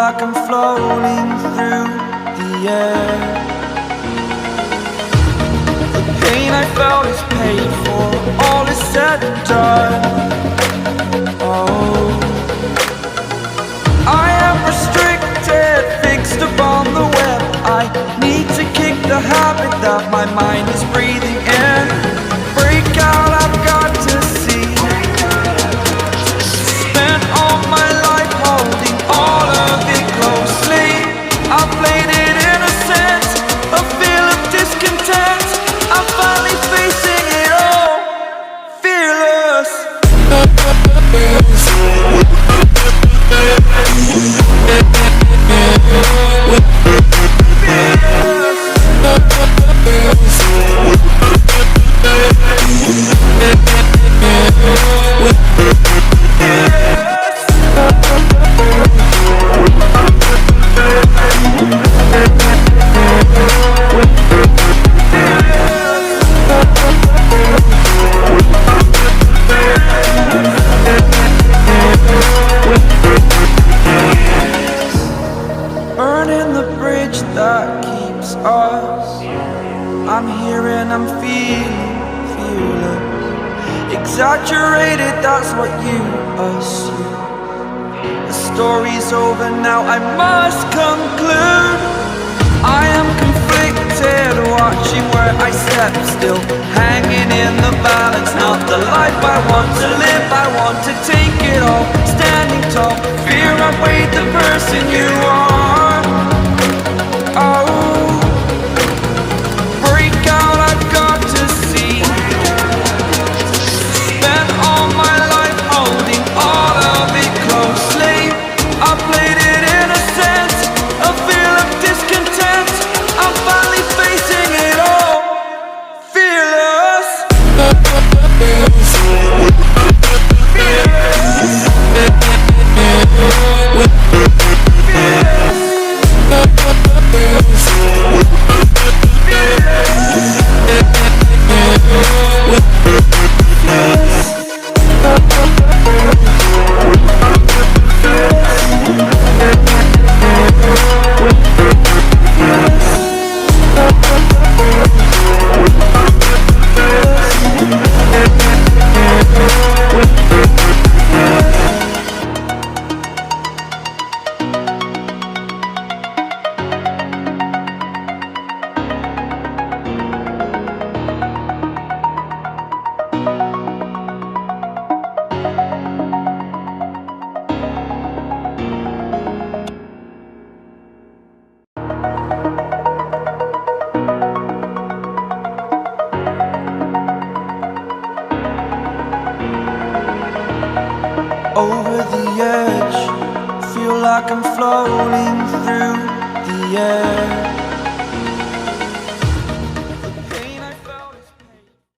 like I'm floating through the air. The pain I felt is paid for, all is said and done. Oh, I am restricted, fixed upon the web. I need to kick the habit that my mind is breathing in. Break out, I've got to see. Spent all my life holding all of it closely. I played it innocent, a feel of discontent. I'm finally facing it all, fearless. Burning the bridge that keeps us. I'm here and I'm feeling fearless. Exaggerated, that's what you assume. The story's over now, I must conclude. I am conflicted, watching where I step still, hanging in the balance. Not the life I want to live, I want to take it all. Standing tall, fear outweighed the person you are. Oh, break out, I've got to see. Spent all my life holding all of it closely. I played it innocent, a feel of discontent. I'm finally facing it all, fearless. Over the edge, feel like I'm floating through the air.